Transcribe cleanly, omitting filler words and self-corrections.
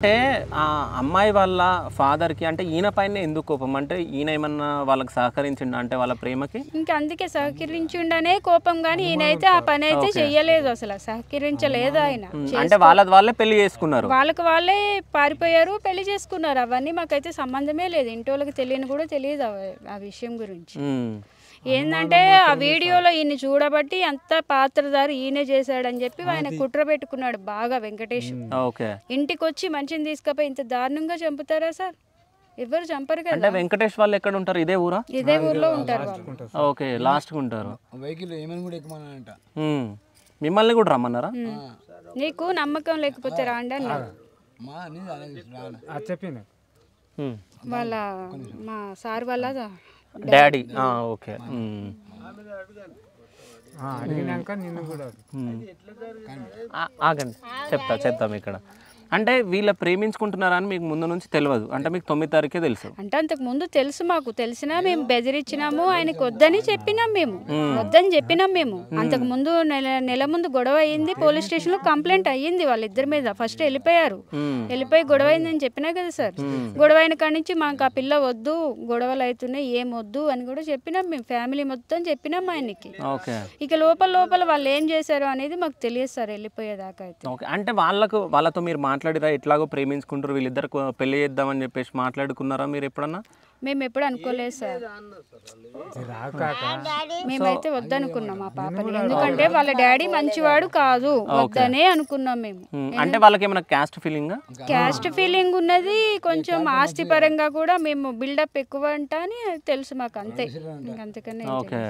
అంటే ఆ అమ్మాయి వాళ్ళ ఫాదర్‌కి అంటే ఈయన పైనే ఎందుకు కోపం? అంటే ఈయన ఏమన్నా వాళ్ళకి సహకరించిండా అంటే వాళ్ళ ప్రేమకి? ఇంకా అందుకే సహకరించుండనే కోపం గాని ఈయనైతే ఆ పని అయితే చెయ్యలేదు, అసలు సహకరించలేదు ఆయన. అంటే వాళ్ళది వాళ్ళే పెళ్లి చేసుకున్నారు. వాళ్ళకి వాళ్ళే పారిపోయారు, పెళ్లి చేసుకున్నారు. అవన్నీ మాకైతే సంబంధమే లేదు, ఇంటోళ్ళకి తెలియని కూడా తెలియదు ఆ విషయం గురించి. ఏంటంటే ఆ వీడియోలో ఈయన చూడబట్టి అంత పాత్రధారి ఈయనే చేశాడని చెప్పి ఆయన కుట్ర పెట్టుకున్నాడు బాగా వెంకటేష్. ఓకే. ఇంటికి వచ్చి మనిషిని తీసుకుపోయి ఇంత దారుణంగా చంపుతారా సార్? ఎవరు చంపరు అంటే కదా. వెంకటేష్ వాళ్ళు ఎక్కడ ఉంటారు? ఇదే ఊరా? ఇదే ఊర్లో ఉంటారు వాళ్ళు. ఓకే, లాస్ట్‌కి ఉంటారు. వెహికల్ ఏమైనా కూడా ఎక్కమన్నానంట. మిమ్మల్ని కూడా రమ్మన్నారా? నీకు నమ్మకం లేకపోతే రాండి అన్నారు మా నేను అలాగే రాను. చెప్పిన వాళ్ళ మా సార్ వాళ్ళ డాడీ. ఓకే. అడిగినాక నిన్ను కూడా ఆగండి, చెప్తాం ఇక్కడ. అంటే వీళ్ళ ప్రేమించుకుంటున్నారా అని మీకు ముందు నుంచి తెలియదు, అంటే మీకు 9 తారీఖే తెలుసు. అంటే అంతకు ముందు తెలుసు, మాకు తెలిసినా మేము బెదిరించినాము, ఆయనకు వద్దని చెప్పినాం మేము, వద్దని చెప్పినాం మేము. అంతకు ముందు నెల ముందు గొడవ అయ్యింది, పోలీస్ స్టేషన్ లో కంప్లైంట్ అయ్యింది వాళ్ళిద్దరి మీద. ఫస్ట్ వెళ్ళిపోయారు, వెళ్ళిపోయి గొడవ అయిందని చెప్పినా కదా సార్. గొడవ అయిన కాడి నుంచి మాకు ఆ పిల్ల వద్దు, గొడవలు అవుతున్నాయి, ఏం వద్దు అని కూడా చెప్పినాం మేము, ఫ్యామిలీ మొత్తం చెప్పినాం ఆయనకి. ఇక లోపల వాళ్ళు ఏం చేశారు అనేది మాకు తెలియదు సార్ వెళ్ళిపోయేదాకా అయితే. అంటే వాళ్ళతో మీరు మాట్లాడిరా? ఎట్లాగో ప్రేమించుకుంటారు వీళ్ళిద్దరు, పెళ్లి చేద్దామని చెప్పేసి మాట్లాడుకున్నారా మీరు ఎప్పుడన్నా? మేము ఎప్పుడు అనుకోలేదు సార్, మేమైతే వద్దనుకున్నాం ఆ పాపని. ఎందుకంటే వాళ్ళ డాడీ మంచివాడు కాదు, వద్దనే అనుకున్నాం మేము. అంటే వాళ్ళకి ఏమైనా క్యాస్ట్ ఫీలింగ్? క్యాస్ట్ ఫీలింగ్ ఉన్నది, కొంచెం ఆస్తి పరంగా కూడా మేము బిల్డప్ ఎక్కువ అంట అని తెలుసు మాకు, అంతే. అంతకనే. ఓకే.